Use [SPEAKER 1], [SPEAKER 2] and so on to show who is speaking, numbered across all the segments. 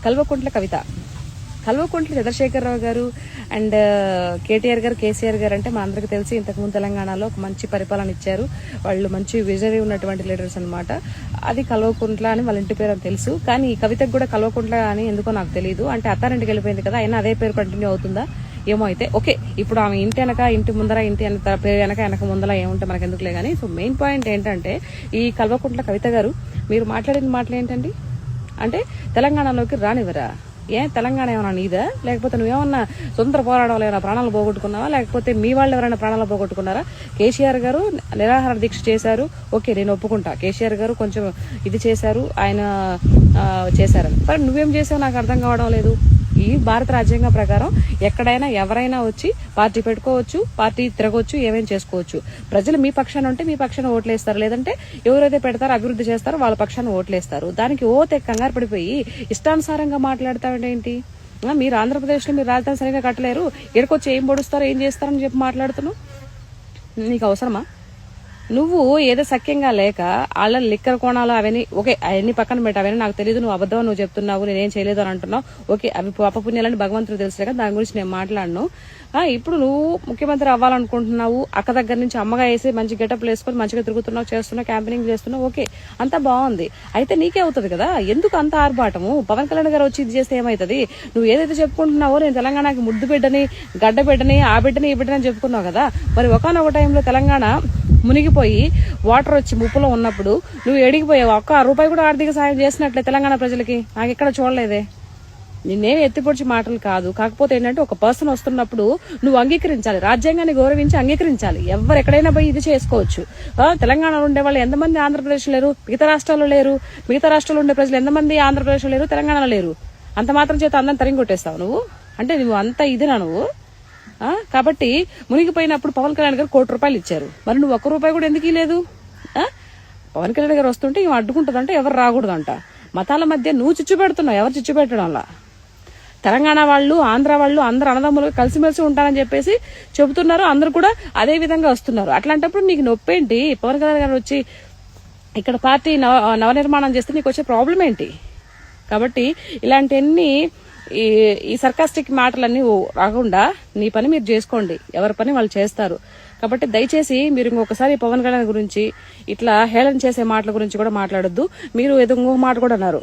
[SPEAKER 1] కల్వకుంట్ల కవిత, కల్వకుంట్ల చంద్రశేఖరరావు గారు అండ్ కేటీఆర్ గారు, కేసీఆర్ గారు అంటే మా అందరికి తెలిసి ఇంతకుముందు తెలంగాణలో ఒక మంచి పరిపాలన ఇచ్చారు. వాళ్ళు మంచి విజనరీ ఉన్నటువంటి లీడర్స్ అనమాట. అది కల్వకుంట్ల అని వాళ్ళ ఇంటి పేరు అని తెలుసు. కానీ ఈ కవితకు కూడా కల్వకుంట్ల అని ఎందుకో నాకు తెలియదు. అంటే అత్తారింటికి వెళ్ళిపోయింది కదా, అయినా అదే పేరు కంటిన్యూ అవుతుందా ఏమో. అయితే ఓకే, ఇప్పుడు ఆమె ఇంటి వెనక, ఇంటి ముందర, ఇంటి పేరు వెనక ముందర ఏముంటే మనకు ఎందుకులే. కానీ సో మెయిన్ పాయింట్ ఏంటంటే ఈ కల్వకుంట్ల కవిత గారు మీరు మాట్లాడిన మాటలు ఏంటండి అంటే తెలంగాణలోకి రానివ్వరా? తెలంగాణ ఏమన్నా నీదా, లేకపోతే నువ్వేమన్నా స్వతంత్ర పోరాటంలో ఏమైనా ప్రాణాలు పోగొట్టుకున్నావా, లేకపోతే మీ వాళ్ళు ఎవరైనా ప్రాణాలు పోగొట్టుకున్నారా? కేసీఆర్ గారు నిరాహార దీక్ష చేశారు, ఓకే నేను ఒప్పుకుంటా. కేసీఆర్ గారు కొంచెం ఇది చేశారు, ఆయన చేశారని. మరి నువ్వేం చేసావు నాకు అర్థం కావడం లేదు. ఈ భారత రాజ్యాంగం ప్రకారం ఎక్కడైనా ఎవరైనా వచ్చి పార్టీ పెట్టుకోవచ్చు, పార్టీ తిరగవచ్చు, ఏమేం చేసుకోవచ్చు. ప్రజలు మీ పక్షాన ఉంటే మీ పక్షాన ఓట్లేస్తారు, లేదంటే ఎవరైతే పెడతారో అభివృద్ధి చేస్తారో వాళ్ళ పక్షాన ఓట్లేస్తారు. దానికి కంగారు పడిపోయి ఇష్టానుసారంగా మాట్లాడతావేంటి? మీరు ఆంధ్రప్రదేశ్ లో మీరు రాజధాని సరిగా కట్టలేరు, ఇక్కడికొచ్చి ఏం పొడుస్తారో ఏం చేస్తారని చెప్పి మాట్లాడుతున్నావు. నీకు అవసరమా? నువ్వు ఏదో సఖ్యంగా లేక వాళ్ళ లిక్కర్ కోణాలు అవన్నీ ఓకే, అవన్నీ పక్కన పెట్టు, అవన్నీ నాకు తెలియదు, నువ్వు అబద్ధం నువ్వు చెప్తున్నావు, నేనేం చేయలేదు అని అంటున్నావు. ఓకే, అవి పాపపుణ్యాలని భగవంతుడు తెలుసు కదా, దాని గురించి నేను మాట్లాడను. ఇప్పుడు నువ్వు ముఖ్యమంత్రి అవ్వాలనుకుంటున్నావు, అక్క దగ్గర నుంచి అమ్మగా వేసి మంచి గెటప్లు వేసుకొని మంచిగా తిరుగుతున్నావు, చేస్తున్నావు, క్యాంపెయినింగ్ చేస్తున్నావు, ఓకే అంతా బాగుంది. అయితే నీకే అవుతుంది కదా, ఎందుకు అంత ఆర్భాటము? పవన్ కళ్యాణ్ గారు వచ్చి ఇది చేస్తే ఏమవుతుంది? నువ్వు ఏదైతే చెప్పుకుంటున్నావో నేను తెలంగాణకి ముద్దు బిడ్డని, గడ్డ బిడ్డని, ఆ బిడ్డని, ఈ బిడ్డని చెప్పుకున్నావు కదా. మరి ఒకనొక టైంలో తెలంగాణ మునిగిపోయి వాటర్ వచ్చి ముప్పులో ఉన్నప్పుడు నువ్వు ఎడిగిపోయావు. ఒక్క రూపాయి కూడా ఆర్థిక సాయం చేసినట్లే తెలంగాణ ప్రజలకి నాకు ఎక్కడ చూడలేదే. నిన్నేమి ఎత్తిపొడిచి మాటలు కాదు. కాకపోతే ఏంటంటే ఒక పర్సన్ వస్తున్నప్పుడు నువ్వు అంగీకరించాలి, రాజ్యాంగాన్ని గౌరవించి అంగీకరించాలి. ఎవరు ఎక్కడైనా పోయి ఇది చేసుకోవచ్చు. తెలంగాణలో ఉండే వాళ్ళు ఎంతమంది ఆంధ్రప్రదేశ్ లేరు, మిగతా రాష్ట్రాల్లో లేరు? మిగతా రాష్ట్రాల్లో ఉండే ప్రజలు ఎంతమంది ఆంధ్రప్రదేశ్లో లేరు, తెలంగాణలో లేరు? అంత మాత్రం చేత అందరం తరిగి కొట్టేస్తావు నువ్వు? అంటే నువ్వు అంత ఇదినా నువ్వు? కాబట్టి మునిగిపోయినప్పుడు పవన్ కళ్యాణ్ గారు ₹1 కోటి ఇచ్చారు, మరి నువ్వు ₹1 కూడా ఎందుకు ఇవ్వలేదు? పవన్ కళ్యాణ్ గారు వస్తుంటే ఇవి అడ్డుకుంటుందంట, ఎవరు రాకూడదంట. మతాల మధ్య నువ్వు చిచ్చు పెడుతున్నావు, ఎవరు చిచ్చు పెట్టడంలా. తెలంగాణ వాళ్ళు, ఆంధ్ర వాళ్ళు అందరు అన్నదమ్ములు కలిసిమెలిసి ఉంటారని చెప్పేసి చెబుతున్నారు, అందరు కూడా అదే విధంగా వస్తున్నారు. అట్లాంటప్పుడు నీకు నొప్పేంటి? పవన్ కళ్యాణ్ గారు వచ్చి ఇక్కడ పార్టీ నవనిర్మాణం చేస్తే నీకు వచ్చే ప్రాబ్లం ఏంటి? కాబట్టి ఇలాంటివన్నీ ఈ సర్కాస్టిక్ మాటలన్నీ రాకుండా నీ పని మీరు చేసుకోండి, ఎవరి పని వాళ్ళు చేస్తారు. కాబట్టి దయచేసి మీరు ఇంకొకసారి పవన్ కళ్యాణ్ గురించి ఇట్లా హేళన చేసే మాటల గురించి కూడా మాట్లాడొద్దు. మీరు ఏదో ఇంకొక మాట కూడా అన్నారు,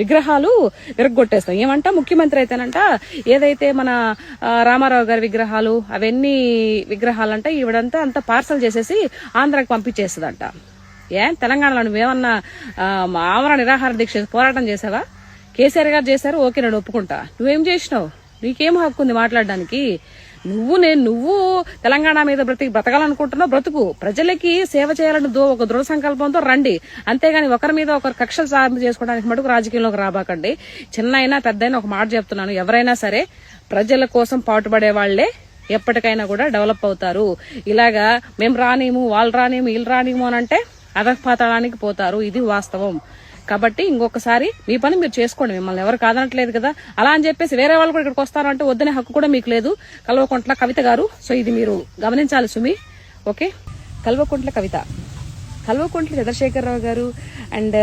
[SPEAKER 1] విగ్రహాలు విరగొట్టేస్తాం. ఏమంట ముఖ్యమంత్రి అయితేనంట ఏదైతే మన రామారావు గారి విగ్రహాలు అవన్నీ విగ్రహాలంట ఈవిడంతా అంతా పార్సల్ చేసేసి ఆంధ్రాకి పంపించేస్తుందంట. తెలంగాణలో నువ్వేమన్నా ఆమరణ నిరాహార దీక్ష పోరాటం చేసావా? కేసీఆర్ గారు చేశారు, ఓకే నేను ఒప్పుకుంటా. నువ్వేం చేసినావు? నీకేం హక్కు ఉంది మాట్లాడడానికి? నువ్వు తెలంగాణ మీద బ్రతకాలనుకుంటున్నావు, బ్రతుకు. ప్రజలకి సేవ చేయాలని ఒక దృఢ సంకల్పంతో రండి, అంతేగాని ఒకరి మీద ఒకరు కక్షలు సాధన చేసుకోవడానికి మటుకు రాజకీయంలోకి రాబాకండి. చిన్న అయినా పెద్ద అయినా ఒక మాట చెప్తున్నాను, ఎవరైనా సరే ప్రజల కోసం పాటుపడే వాళ్లే ఎప్పటికైనా కూడా డెవలప్ అవుతారు. ఇలాగా మేము రానేము, వాళ్ళు రానేము, వీళ్ళు రానేము అని అంటే అధపాతాళానికి పోతారు. ఇది వాస్తవం. కాబట్టి ఇంకొకసారి మీ పని మీరు చేసుకోండి, మిమ్మల్ని ఎవరు కాదనట్లేదు కదా. అలా అని చెప్పేసి వేరే వాళ్ళు కూడా ఇక్కడికి వస్తారంటే వద్దనే హక్కు కూడా మీకు లేదు. కల్వకుంట్ల కవిత గారు, సో ఇది మీరు గమనించాలి సుమి. ఓకే, కల్వకుంట్ల కవిత, కల్వకుంట్ల చంద్రశేఖరరావు గారు అండ్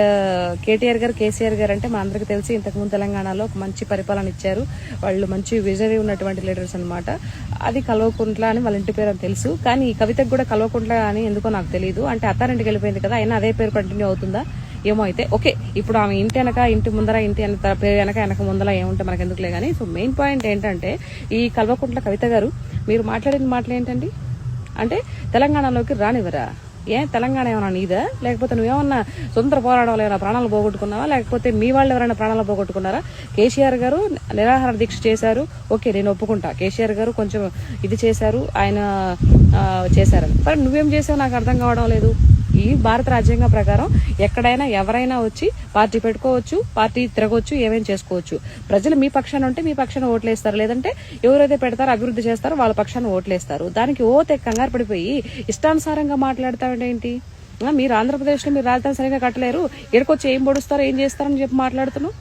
[SPEAKER 1] కేటీఆర్ గారు, కేసీఆర్ గారు అంటే మా అందరికి తెలిసి ఇంతకుముందు తెలంగాణలో ఒక మంచి పరిపాలన ఇచ్చారు. వాళ్ళు మంచి విజనరీ ఉన్నటువంటి లీడర్స్ అనమాట. అది కల్వకుంట్ల అని వాళ్ళ ఇంటి పేరు అని తెలుసు. కానీ ఈ కవితకు కూడా కల్వకుంట్ల అని ఎందుకో నాకు తెలియదు. అంటే అత్తారింటికి వెళ్ళిపోయింది కదా, అయినా అదే పేరు కంటిన్యూ అవుతుందా ఏమో. అయితే ఓకే, ఇప్పుడు ఆమె ఇంటి వెనక, ఇంటి ముందర, ఇంటి పేరు వెనక ముందర ఏముంటే మనకు ఎందుకులే. కానీ సో మెయిన్ పాయింట్ ఏంటంటే ఈ కల్వకుంట్ల కవిత గారు మీరు మాట్లాడిన మాటలు ఏంటండి అంటే తెలంగాణలోకి రానివ్వరా? తెలంగాణ ఏమన్నా నీదా, లేకపోతే నువ్వేమన్నా స్వతంత్ర పోరాటంలో ఏమైనా ప్రాణాలు పోగొట్టుకున్నావా, లేకపోతే మీ వాళ్ళు ఎవరైనా ప్రాణాలు పోగొట్టుకున్నారా? కేసీఆర్ గారు నిరాహార దీక్ష చేశారు, ఓకే నేను ఒప్పుకుంటా. కేసీఆర్ గారు కొంచెం ఇది చేశారు, ఆయన చేశారని. మరి నువ్వేం చేసావు నాకు అర్థం కావడం లేదు. ఈ భారత రాజ్యాంగం ప్రకారం ఎక్కడైనా ఎవరైనా వచ్చి పార్టీ పెట్టుకోవచ్చు, పార్టీ తిరగవచ్చు, ఏమేం చేసుకోవచ్చు. ప్రజలు మీ పక్షాన ఉంటే మీ పక్షాన ఓట్లేస్తారు, లేదంటే ఎవరైతే పెడతారో అభివృద్ధి చేస్తారో వాళ్ళ పక్షాన ఓట్లేస్తారు. దానికి కంగారు పడిపోయి ఇష్టానుసారంగా మాట్లాడతావేంటి? మీరు ఆంధ్రప్రదేశ్ లో మీరు రాజధాని సరిగా కట్టలేరు, ఇక్కడికొచ్చి ఏం పొడుస్తారో ఏం చేస్తారని చెప్పి మాట్లాడుతున్నావు.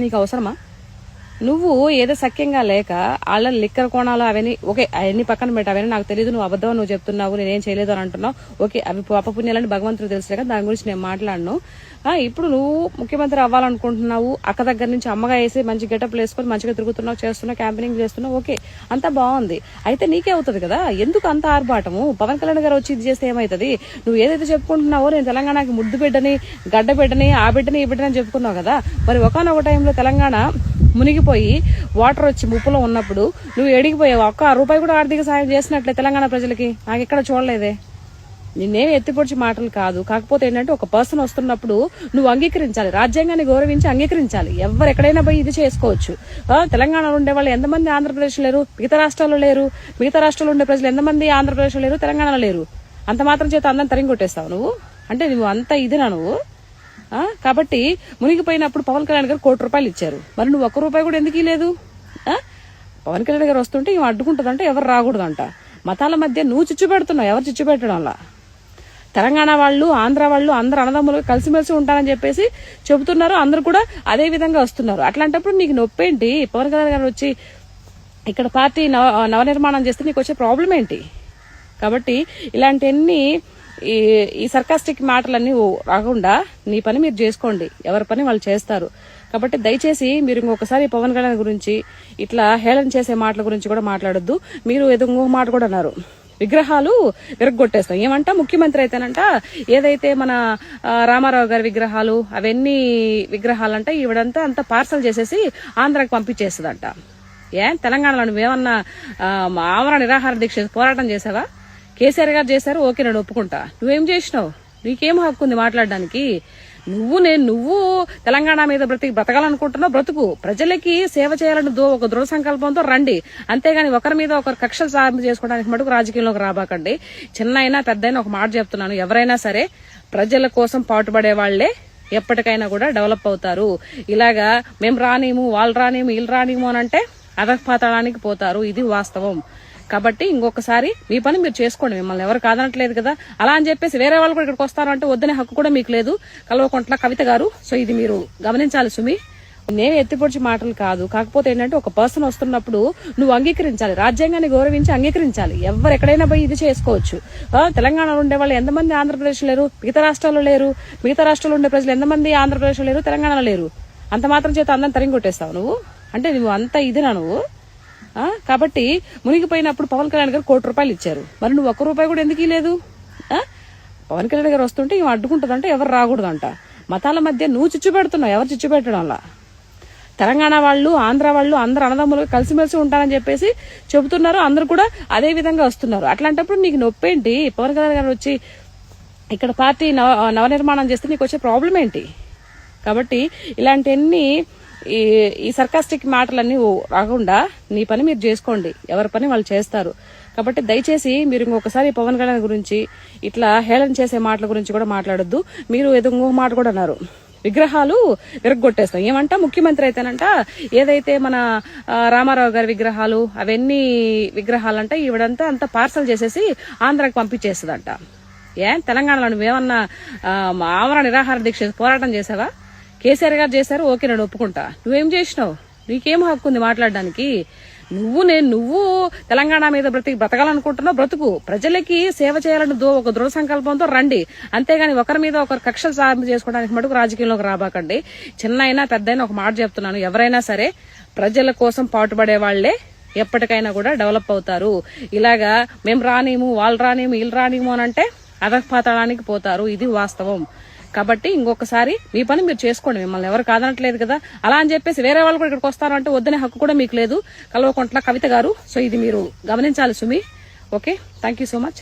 [SPEAKER 1] నీకు అవసరమా? నువ్వు ఏదో సఖ్యంగా లేక వాళ్ళ లిక్కర్ కోణాలు అవన్నీ ఓకే, అవన్నీ పక్కన పెట్టు, అవన్నీ నాకు తెలియదు, నువ్వు అబద్ధం నువ్వు చెప్తున్నావు, నేనేం చేయలేదు అని అంటున్నావు. ఓకే, అవి పాపపుణ్యాలని భగవంతుడు తెలుసు కదా, దాని గురించి నేను మాట్లాడను. ఇప్పుడు నువ్వు ముఖ్యమంత్రి అవ్వాలనుకుంటున్నావు, అక్క దగ్గర నుంచి అమ్మగా వేసి మంచి గెటప్లు వేసుకొని మంచిగా తిరుగుతున్నావు, చేస్తున్నావు, క్యాంపెయినింగ్ చేస్తున్నావు, ఓకే అంతా బాగుంది. అయితే నీకే అవుతుంది కదా, ఎందుకు అంత ఆర్భాటము? పవన్ కళ్యాణ్ గారు వచ్చి ఇది చేస్తే ఏమవుతుంది? నువ్వు ఏదైతే చెప్పుకుంటున్నావో నేను తెలంగాణకి ముద్దు బిడ్డని, గడ్డ బిడ్డని, ఆ బిడ్డని, ఈ బిడ్డని చెప్పుకున్నావు కదా, మరి ఒకనొక టైంలో తెలంగాణ మునిగిపోయి వాటర్ వచ్చి ముప్పులో ఉన్నప్పుడు నువ్వు ఎడిగిపోయావు. ఒక్క రూపాయి కూడా ఆర్థిక సాయం చేసినట్లే తెలంగాణ ప్రజలకి నాకు ఎక్కడ చూడలేదే. నిన్నేమి ఎత్తిపొడిచి మాటలు కాదు, కాకపోతే ఏంటంటే ఒక పర్సన్ వస్తున్నప్పుడు నువ్వు అంగీకరించాలి, రాజ్యాంగాన్ని గౌరవించి అంగీకరించాలి. ఎవరు ఎక్కడైనా పోయి ఇది చేసుకోవచ్చు. తెలంగాణలో ఉండే వాళ్ళు ఎంతమంది ఆంధ్రప్రదేశ్ లేరు, మిగతా రాష్ట్రాల్లో లేరు? మిగతా రాష్ట్రాల్లో ఉండే ప్రజలు ఎంతమంది ఆంధ్రప్రదేశ్లో లేరు, తెలంగాణలో లేరు? అంత మాత్రం చేత అందరం తరిగి కొట్టేస్తావు నువ్వు? అంటే నువ్వు అంత ఇదినా నువ్వు? కాబట్టి మునిగిపోయినప్పుడు పవన్ కళ్యాణ్ గారు ₹1 ఇచ్చారు, మరి నువ్వు ₹1 కూడా ఎందుకు ఇవ్వలేదు? పవన్ కళ్యాణ్ గారు వస్తుంటే ఇవి అడ్డుకుంటుందంట, ఎవరు రాకూడదంట. మతాల మధ్య నువ్వు చిచ్చు పెడుతున్నావు, ఎవరు చిచ్చు పెట్టడంలా. తెలంగాణ వాళ్ళు, ఆంధ్ర వాళ్ళు అందరు అన్నదమ్ములుగా కలిసిమెలిసి ఉంటారని చెప్పేసి చెబుతున్నారు, అందరు కూడా అదే విధంగా వస్తున్నారు. అట్లాంటప్పుడు నీకు నొప్పేంటి? పవన్ కళ్యాణ్ గారు వచ్చి ఇక్కడ పార్టీ నవనిర్మాణం చేస్తే నీకు వచ్చే ప్రాబ్లం ఏంటి? కాబట్టి ఇలాంటివన్నీ ఈ సర్కాస్టిక్ మాటలన్నీ రాకుండా నీ పని మీరు చేసుకోండి, ఎవరి పని వాళ్ళు చేస్తారు. కాబట్టి దయచేసి మీరు ఇంకొకసారి పవన్ కళ్యాణ్ గురించి ఇట్లా హేళన చేసే మాటల గురించి కూడా మాట్లాడొద్దు. మీరు ఏదో ఇంకొక మాట కూడా అన్నారు, విగ్రహాలు విరగొట్టేస్తాం. ఏమంట ముఖ్యమంత్రి అయితేనంట ఏదైతే మన రామారావు గారి విగ్రహాలు అవన్నీ విగ్రహాలంట ఈవిడంతా అంత పార్సల్ చేసేసి ఆంధ్రాకి పంపించేస్తుందంట. తెలంగాణలో నువ్వేమన్నా ఆమరణ నిరాహార దీక్ష పోరాటం చేసావా? కేసీఆర్ గారు చేశారు, ఓకే నేను ఒప్పుకుంటా. నువ్వేం చేసినావు? నీకేం హక్కు ఉంది మాట్లాడడానికి? నువ్వు తెలంగాణ మీద బ్రతకాలనుకుంటున్నావు, బ్రతుకు. ప్రజలకి సేవ చేయాలని ఒక దృఢ సంకల్పంతో రండి, అంతేగాని ఒకరి మీద ఒకరు కక్షలు సాధన చేసుకోవడానికి మటుకు రాజకీయంలోకి రాబాకండి. చిన్న అయినా పెద్ద అయినా ఒక మాట చెప్తున్నాను, ఎవరైనా సరే ప్రజల కోసం పాటుపడే వాళ్లే ఎప్పటికైనా కూడా డెవలప్ అవుతారు. ఇలాగా మేము రానేము, వాళ్ళు రానేము, వీళ్ళు రానేము అని అంటే అధపాతాళానికి పోతారు. ఇది వాస్తవం. కాబట్టి ఇంకొకసారి మీ పని మీరు చేసుకోండి, మిమ్మల్ని ఎవరు కాదనట్లేదు కదా. అలా అని చెప్పేసి వేరే వాళ్ళు కూడా ఇక్కడికి వస్తారంటే వద్దనే హక్కు కూడా మీకు లేదు, కల్వకుంట్ల కవిత గారు. సో ఇది మీరు గమనించాలి సుమి. నేను ఎత్తిపొడిచి మాటలు కాదు, కాకపోతే ఏంటంటే ఒక పర్సన్ వస్తున్నప్పుడు నువ్వు అంగీకరించాలి, రాజ్యాంగాన్ని గౌరవించి అంగీకరించాలి. ఎవరు ఎక్కడైనా పోయి ఇది చేసుకోవచ్చు. తెలంగాణలో ఉండే వాళ్ళు ఎంతమంది ఆంధ్రప్రదేశ్ లేరు, మిగతా రాష్ట్రాల్లో లేరు? మిగతా రాష్ట్రాల్లో ఉండే ప్రజలు ఎంతమంది ఆంధ్రప్రదేశ్లో లేరు, తెలంగాణలో లేరు? అంత మాత్రం చేత అందరం తరిగి కొట్టేస్తావు నువ్వు? అంటే నువ్వు అంత ఇదినా నువ్వు? కాబట్టి మునిగిపోయినప్పుడు పవన్ కళ్యాణ్ గారు ₹1 ఇచ్చారు, మరి నువ్వు ₹1 కూడా ఎందుకు ఇవ్వలేదు? పవన్ కళ్యాణ్ గారు వస్తుంటే ఇవి అడ్డుకుంటుందంట, ఎవరు రాకూడదంట. మతాల మధ్య నువ్వు చిచ్చు పెడుతున్నావు, ఎవరు చిచ్చు పెట్టడంలా. తెలంగాణ వాళ్ళు, ఆంధ్ర వాళ్ళు అందరు అన్నదమ్ములుగా కలిసిమెలిసి ఉంటారని చెప్పేసి చెబుతున్నారు, అందరు కూడా అదే విధంగా వస్తున్నారు. అట్లాంటప్పుడు నీకు నొప్పేంటి? పవన్ కళ్యాణ్ గారు వచ్చి ఇక్కడ పార్టీ నవనిర్మాణం చేస్తే నీకు వచ్చే ప్రాబ్లం ఏంటి? కాబట్టి ఇలాంటివన్నీ ఈ సర్కాస్టిక్ మాటలన్నీ రాకుండా నీ పని మీరు చేసుకోండి, ఎవరి పని వాళ్ళు చేస్తారు. కాబట్టి దయచేసి మీరు ఇంకొకసారి పవన్ కళ్యాణ్ గురించి ఇట్లా హేళన చేసే మాటల గురించి కూడా మాట్లాడొద్దు. మీరు ఏదో ఇంకొక మాట కూడా అన్నారు, విగ్రహాలు విరగొట్టేస్తాం. ఏమంట ముఖ్యమంత్రి అయితేనంట ఏదైతే మన రామారావు గారి విగ్రహాలు అవన్నీ విగ్రహాలంట ఈవిడంతా అంత పార్సల్ చేసేసి ఆంధ్రాకి పంపించేస్తుందంట. తెలంగాణలో నువ్వేమన్నా ఆమరణ నిరాహార దీక్ష పోరాటం చేసావా? కేసీఆర్ గారు చేశారు, ఓకే నేను ఒప్పుకుంటా. నువ్వేం చేసినావు? నీకేం హక్కు ఉంది మాట్లాడడానికి? నువ్వు తెలంగాణ మీద బ్రతకాలనుకుంటున్నావు, బ్రతుకు. ప్రజలకి సేవ చేయాలని ఒక దృఢ సంకల్పంతో రండి, అంతేగాని ఒకరి మీద ఒకరు కక్షలు సాధన చేసుకోవడానికి మటుకు రాజకీయంలోకి రాబాకండి. చిన్న అయినా పెద్ద అయినా ఒక మాట చెప్తున్నాను, ఎవరైనా సరే ప్రజల కోసం పాటుపడే వాళ్లే ఎప్పటికైనా కూడా డెవలప్ అవుతారు. ఇలాగా మేము రానేము, వాళ్ళు రానేము, వీళ్ళు రానేము అని అంటే అధపాతాళానికి పోతారు. ఇది వాస్తవం. కాబట్టి ఇంకొకసారి మీ పని మీరు చేసుకోండి, మిమ్మల్ని ఎవరు కాదనట్లేదు కదా. అలా అని చెప్పేసి వేరే వాళ్ళు కూడా ఇక్కడికి వస్తారంటే వద్దనే హక్కు కూడా మీకు లేదు, కల్వకుంట్ల కవిత గారు. సో ఇది మీరు గమనించాలి సుమి. Okay, thank you so much.